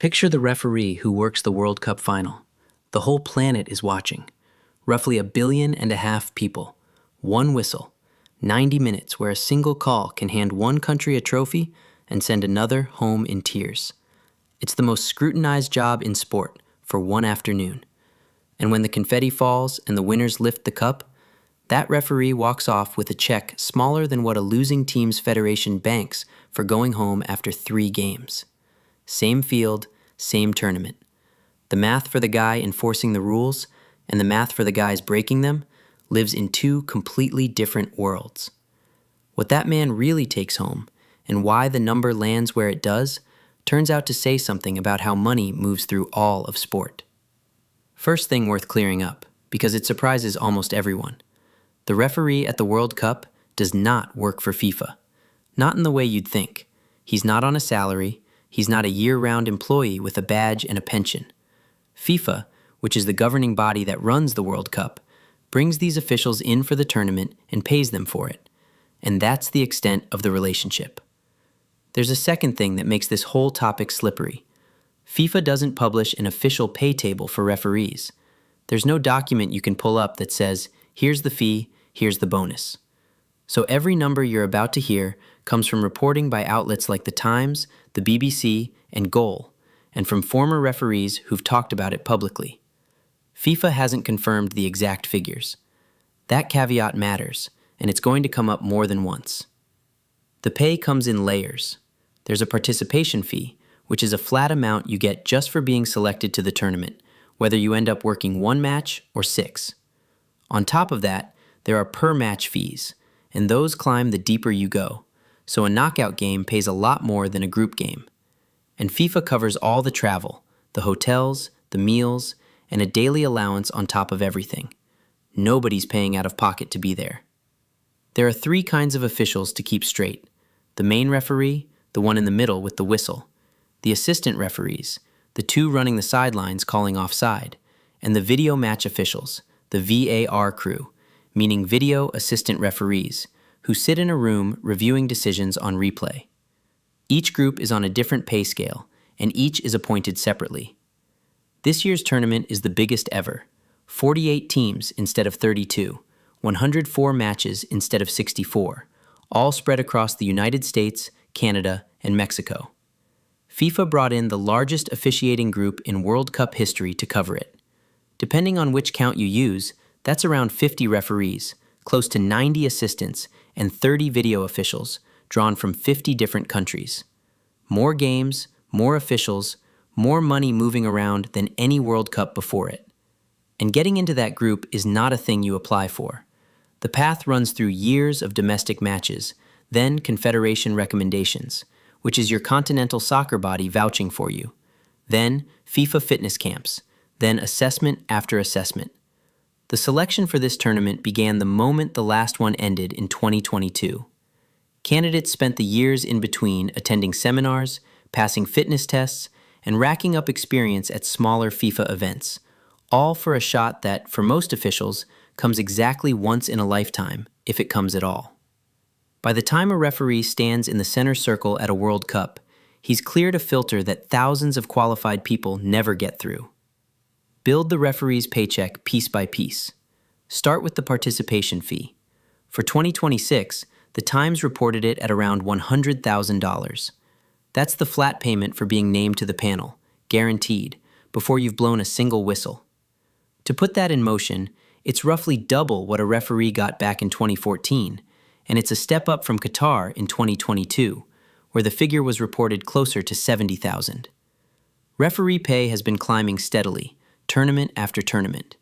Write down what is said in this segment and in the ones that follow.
Picture the referee who works the World Cup final. The whole planet is watching. Roughly 1.5 billion people. One whistle. 90 minutes where a single call can hand one country a trophy and send another home in tears. It's the most scrutinized job in sport for one afternoon. And when the confetti falls and the winners lift the cup, that referee walks off with a check smaller than what a losing team's federation banks for going home after 3 games. Same field, same tournament. The math for the guy enforcing the rules and the math for the guys breaking them lives in 2 completely different worlds. What that man really takes home and why the number lands where it does turns out to say something about how money moves through all of sport. First thing worth clearing up, because it surprises almost everyone. The referee at the World Cup does not work for FIFA. Not in the way you'd think. He's not on a salary. He's not a year-round employee with a badge and a pension. FIFA, which is the governing body that runs the World Cup, brings these officials in for the tournament and pays them for it. And that's the extent of the relationship. There's a second thing that makes this whole topic slippery. FIFA doesn't publish an official pay table for referees. There's no document you can pull up that says, here's the fee, here's the bonus. So every number you're about to hear comes from reporting by outlets like The Times, the BBC, and Goal, and from former referees who've talked about it publicly. FIFA hasn't confirmed the exact figures. That caveat matters, and it's going to come up more than once. The pay comes in layers. There's a participation fee, which is a flat amount you get just for being selected to the tournament, whether you end up working 1 match or 6. On top of that, there are per-match fees, and those climb the deeper you go, so a knockout game pays a lot more than a group game. And FIFA covers all the travel, the hotels, the meals, and a daily allowance on top of everything. Nobody's paying out of pocket to be there. There are 3 kinds of officials to keep straight. The main referee, the one in the middle with the whistle, the assistant referees, the 2 running the sidelines calling offside, and the video match officials, the VAR crew, meaning video assistant referees, who sit in a room reviewing decisions on replay. Each group is on a different pay scale, and each is appointed separately. This year's tournament is the biggest ever. 48 teams instead of 32, 104 matches instead of 64, all spread across the United States, Canada, and Mexico. FIFA brought in the largest officiating group in World Cup history to cover it. Depending on which count you use, that's around 50 referees, close to 90 assistants, and 30 video officials, drawn from 50 different countries. More games, more officials, more money moving around than any World Cup before it. And getting into that group is not a thing you apply for. The path runs through years of domestic matches, then Confederation recommendations, which is your continental soccer body vouching for you, then FIFA fitness camps, then assessment after assessment. The selection for this tournament began the moment the last one ended in 2022. Candidates spent the years in between attending seminars, passing fitness tests, and racking up experience at smaller FIFA events, all for a shot that, for most officials, comes exactly once in a lifetime, if it comes at all. By the time a referee stands in the center circle at a World Cup, he's cleared a filter that thousands of qualified people never get through. Build the referee's paycheck piece by piece. Start with the participation fee. For 2026, the Times reported it at around $100,000. That's the flat payment for being named to the panel, guaranteed, before you've blown a single whistle. To put that in motion, it's roughly double what a referee got back in 2014, and it's a step up from Qatar in 2022, where the figure was reported closer to $70,000. Referee pay has been climbing steadily, tournament after tournament.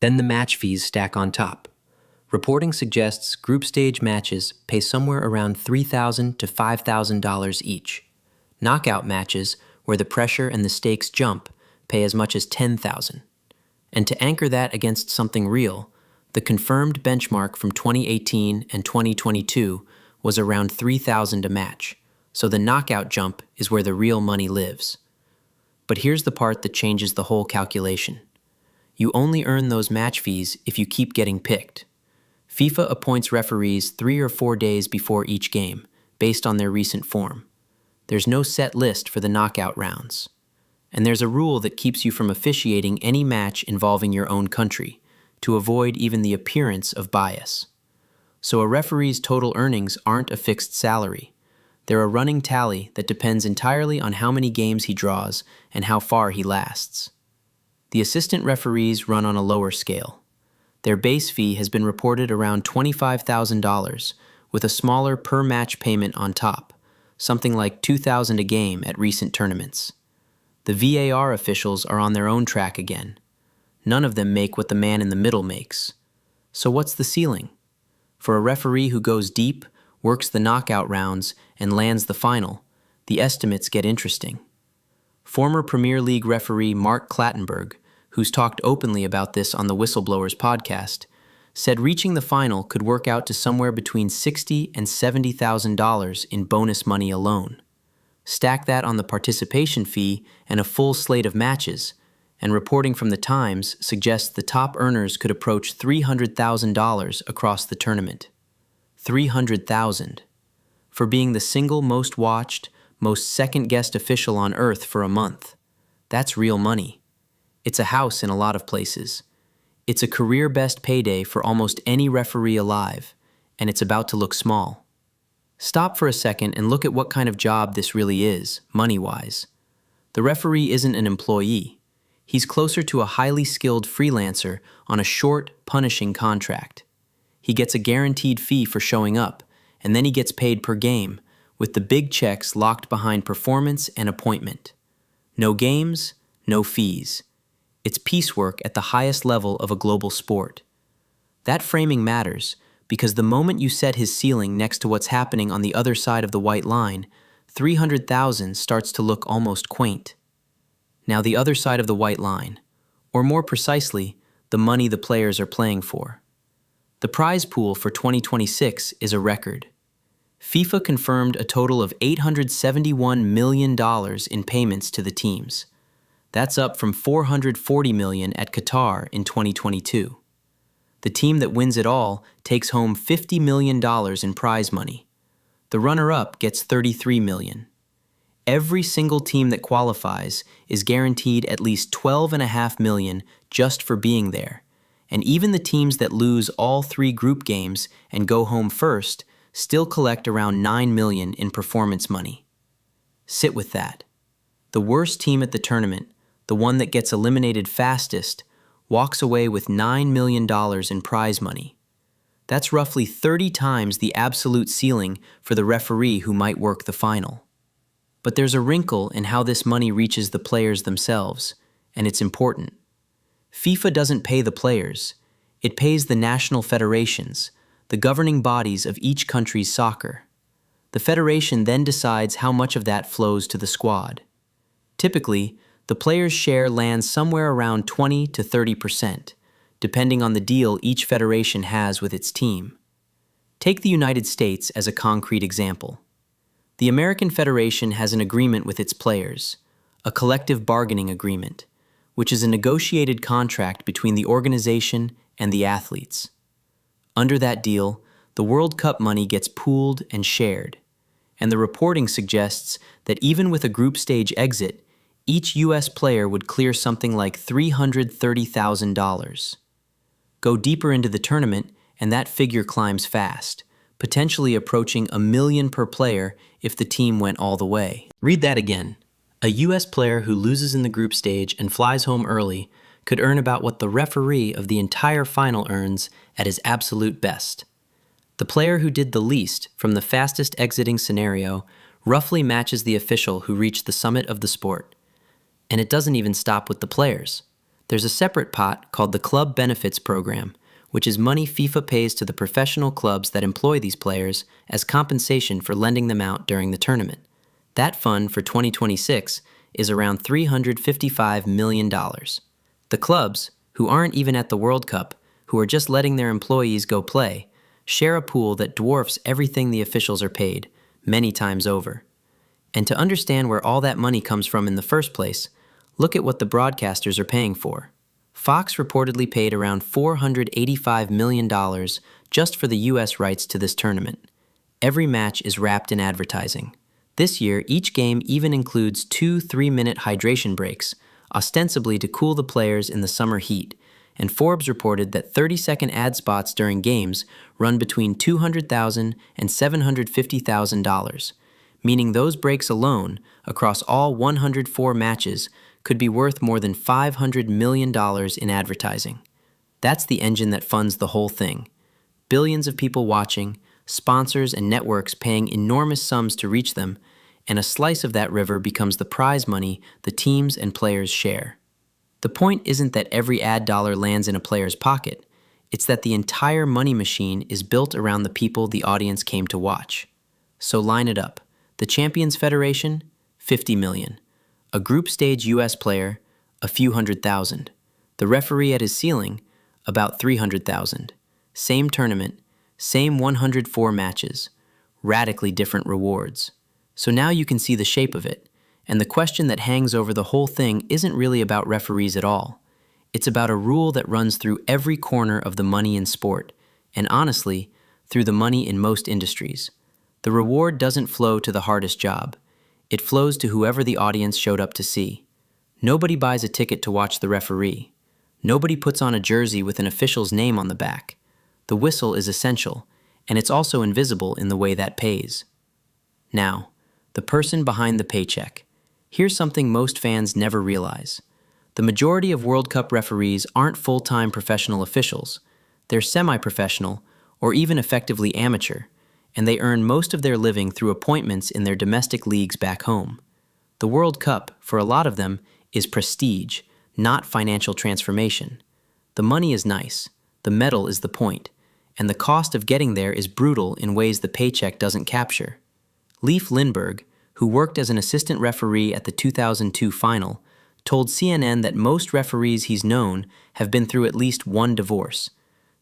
Then the match fees stack on top. Reporting suggests group stage matches pay somewhere around $3,000 to $5,000 each. Knockout matches, where the pressure and the stakes jump, pay as much as $10,000. And to anchor that against something real, the confirmed benchmark from 2018 and 2022 was around $3,000 a match, so the knockout jump is where the real money lives. But here's the part that changes the whole calculation. You only earn those match fees if you keep getting picked. FIFA appoints referees 3 or 4 days before each game, based on their recent form. There's no set list for the knockout rounds. And there's a rule that keeps you from officiating any match involving your own country, to avoid even the appearance of bias. So a referee's total earnings aren't a fixed salary. They're a running tally that depends entirely on how many games he draws and how far he lasts. The assistant referees run on a lower scale. Their base fee has been reported around $25,000, with a smaller per-match payment on top, something like $2,000 a game at recent tournaments. The VAR officials are on their own track again. None of them make what the man in the middle makes. So what's the ceiling? For a referee who goes deep, works the knockout rounds, and lands the final, the estimates get interesting. Former Premier League referee Mark Clattenburg, who's talked openly about this on the Whistleblowers podcast, said reaching the final could work out to somewhere between $60,000 and $70,000 in bonus money alone. Stack that on the participation fee and a full slate of matches, and reporting from the Times suggests the top earners could approach $300,000 across the tournament. $300,000 for being the single most watched, most second-guessed official on earth for a month. That's real money. It's a house in a lot of places. It's a career-best payday for almost any referee alive, and it's about to look small. Stop for a second and look at what kind of job this really is, money-wise. The referee isn't an employee. He's closer to a highly skilled freelancer on a short, punishing contract. He gets a guaranteed fee for showing up, and then he gets paid per game, with the big checks locked behind performance and appointment. No games, no fees. It's piecework at the highest level of a global sport. That framing matters, because the moment you set his ceiling next to what's happening on the other side of the white line, $300,000 starts to look almost quaint. Now the other side of the white line, or more precisely, the money the players are playing for. The prize pool for 2026 is a record. FIFA confirmed a total of $871 million in payments to the teams. That's up from $440 million at Qatar in 2022. The team that wins it all takes home $50 million in prize money. The runner-up gets $33 million. Every single team that qualifies is guaranteed at least $12.5 million just for being there, and even the teams that lose all 3 group games and go home first still collect around $9 million in performance money. Sit with that. The worst team at the tournament, the one that gets eliminated fastest, walks away with $9 million in prize money. That's roughly 30 times the absolute ceiling for the referee who might work the final. But there's a wrinkle in how this money reaches the players themselves, and it's important. FIFA doesn't pay the players. It pays the national federations, the governing bodies of each country's soccer. The federation then decides how much of that flows to the squad. Typically, the players' share lands somewhere around 20 to 30%, depending on the deal each federation has with its team. Take the United States as a concrete example. The American Federation has an agreement with its players, a collective bargaining agreement, which is a negotiated contract between the organization and the athletes. Under that deal, the World Cup money gets pooled and shared, and the reporting suggests that even with a group stage exit, each U.S. player would clear something like $330,000. Go deeper into the tournament, and that figure climbs fast, potentially approaching $1 million per player if the team went all the way. Read that again. A U.S. player who loses in the group stage and flies home early could earn about what the referee of the entire final earns at his absolute best. The player who did the least from the fastest exiting scenario roughly matches the official who reached the summit of the sport. And it doesn't even stop with the players. There's a separate pot called the Club Benefits Program, which is money FIFA pays to the professional clubs that employ these players as compensation for lending them out during the tournament. That fund for 2026 is around $355 million. The clubs, who aren't even at the World Cup, who are just letting their employees go play, share a pool that dwarfs everything the officials are paid, many times over. And to understand where all that money comes from in the first place, look at what the broadcasters are paying for. Fox reportedly paid around $485 million just for the U.S. rights to this tournament. Every match is wrapped in advertising. This year, each game even includes 2 3-minute hydration breaks, ostensibly to cool the players in the summer heat, and Forbes reported that 30-second ad spots during games run between $200,000 and $750,000, meaning those breaks alone, across all 104 matches, could be worth more than $500 million in advertising. That's the engine that funds the whole thing. Billions of people watching, sponsors and networks paying enormous sums to reach them, and a slice of that river becomes the prize money the teams and players share. The point isn't that every ad dollar lands in a player's pocket. It's that the entire money machine is built around the people the audience came to watch. So line it up. The Champions Federation, $50 million. A group stage US player, a few $100,000. The referee at his ceiling, about $300,000. Same tournament, same 104 matches. Radically different rewards. So now you can see the shape of it. And the question that hangs over the whole thing isn't really about referees at all. It's about a rule that runs through every corner of the money in sport, and honestly, through the money in most industries. The reward doesn't flow to the hardest job. It flows to whoever the audience showed up to see. Nobody buys a ticket to watch the referee. Nobody puts on a jersey with an official's name on the back. The whistle is essential, and it's also invisible in the way that pays. Now, the person behind the paycheck. Here's something most fans never realize. The majority of World Cup referees aren't full-time professional officials. They're semi-professional, or even effectively amateur, and they earn most of their living through appointments in their domestic leagues back home. The World Cup, for a lot of them, is prestige, not financial transformation. The money is nice, the medal is the point, and the cost of getting there is brutal in ways the paycheck doesn't capture. Leif Lindberg, who worked as an assistant referee at the 2002 final, told CNN that most referees he's known have been through at least one divorce,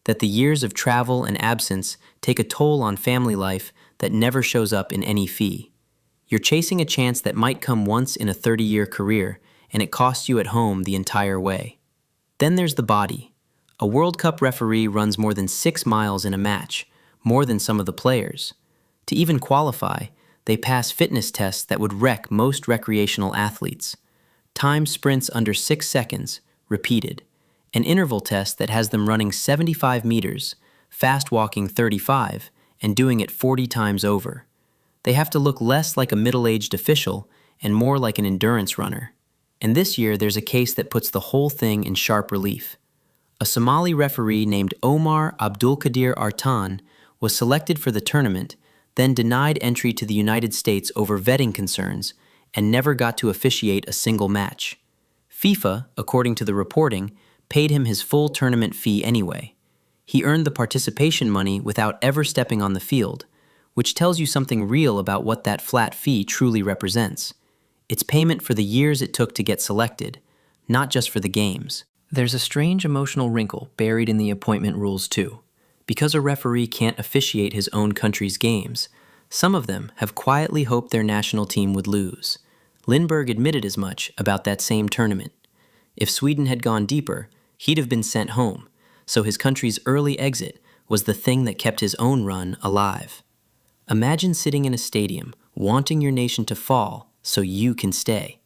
that the years of travel and absence take a toll on family life that never shows up in any fee. You're chasing a chance that might come once in a 30-year career, and it costs you at home the entire way. Then there's the body. A World Cup referee runs more than 6 miles in a match, more than some of the players. To even qualify, they pass fitness tests that would wreck most recreational athletes. Time sprints under 6 seconds, repeated. An interval test that has them running 75 meters, fast walking 35, and doing it 40 times over. They have to look less like a middle-aged official and more like an endurance runner. And this year there's a case that puts the whole thing in sharp relief. A Somali referee named Omar Abdulkadir Artan was selected for the tournament, then denied entry to the United States over vetting concerns, and never got to officiate a single match. FIFA, according to the reporting, paid him his full tournament fee anyway. He earned the participation money without ever stepping on the field, which tells you something real about what that flat fee truly represents. It's payment for the years it took to get selected, not just for the games. There's a strange emotional wrinkle buried in the appointment rules too. Because a referee can't officiate his own country's games, some of them have quietly hoped their national team would lose. Lindberg admitted as much about that same tournament. If Sweden had gone deeper, he'd have been sent home, so his country's early exit was the thing that kept his own run alive. Imagine sitting in a stadium, wanting your nation to fall so you can stay.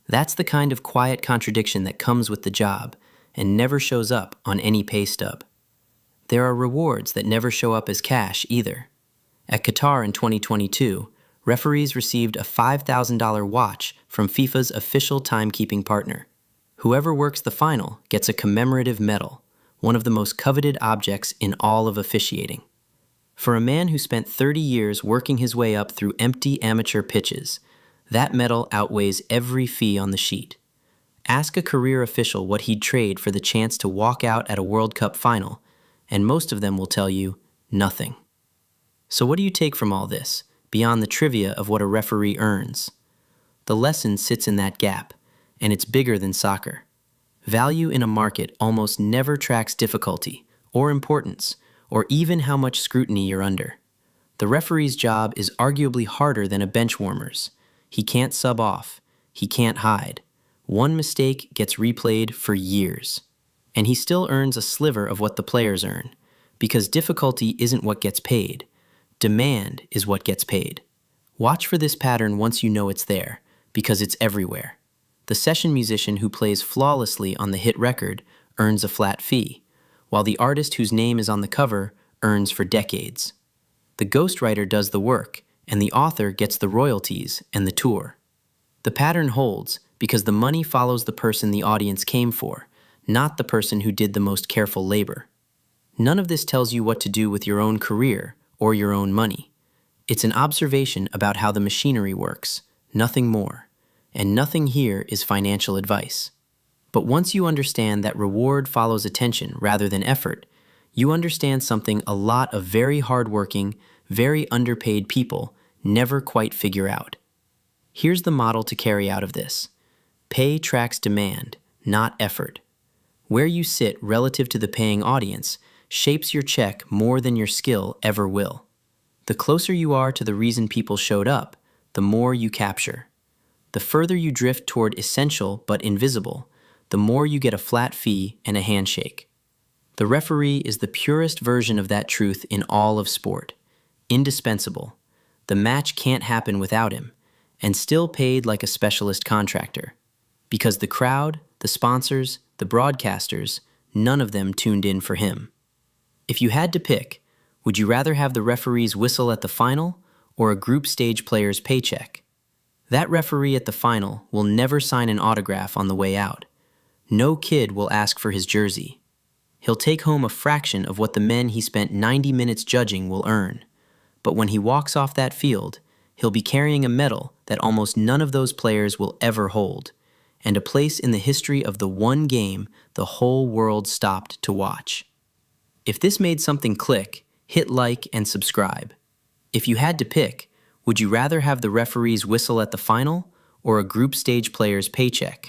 That's the kind of quiet contradiction that comes with the job and never shows up on any pay stub. There are rewards that never show up as cash either. At Qatar in 2022, referees received a $5,000 watch from FIFA's official timekeeping partner. Whoever works the final gets a commemorative medal, one of the most coveted objects in all of officiating. For a man who spent 30 years working his way up through empty amateur pitches, that medal outweighs every fee on the sheet. Ask a career official what he'd trade for the chance to walk out at a World Cup final, and most of them will tell you nothing. So what do you take from all this, beyond the trivia of what a referee earns? The lesson sits in that gap, and it's bigger than soccer. Value in a market almost never tracks difficulty, or importance, or even how much scrutiny you're under. The referee's job is arguably harder than a bench warmer's. He can't sub off. He can't hide. One mistake gets replayed for years. And he still earns a sliver of what the players earn, because difficulty isn't what gets paid. Demand is what gets paid. Watch for this pattern once you know it's there, because it's everywhere. The session musician who plays flawlessly on the hit record earns a flat fee, while the artist whose name is on the cover earns for decades. The ghostwriter does the work, and the author gets the royalties and the tour. The pattern holds because the money follows the person the audience came for, not the person who did the most careful labor. None of this tells you what to do with your own career or your own money. It's an observation about how the machinery works, nothing more. And nothing here is financial advice. But once you understand that reward follows attention rather than effort, you understand something a lot of very hardworking, very underpaid people never quite figure out. Here's the model to carry out of this. Pay tracks demand, not effort. Where you sit relative to the paying audience shapes your check more than your skill ever will. The closer you are to the reason people showed up, the more you capture. The further you drift toward essential but invisible, the more you get a flat fee and a handshake. The referee is the purest version of that truth in all of sport. Indispensable. The match can't happen without him, and still paid like a specialist contractor. Because the crowd, the sponsors, the broadcasters, none of them tuned in for him. If you had to pick, would you rather have the referee's whistle at the final or a group stage player's paycheck? That referee at the final will never sign an autograph on the way out. No kid will ask for his jersey. He'll take home a fraction of what the men he spent 90 minutes judging will earn. But when he walks off that field, he'll be carrying a medal that almost none of those players will ever hold, and a place in the history of the one game the whole world stopped to watch. If this made something click, hit like and subscribe. If you had to pick, would you rather have the referee's whistle at the final or a group stage player's paycheck?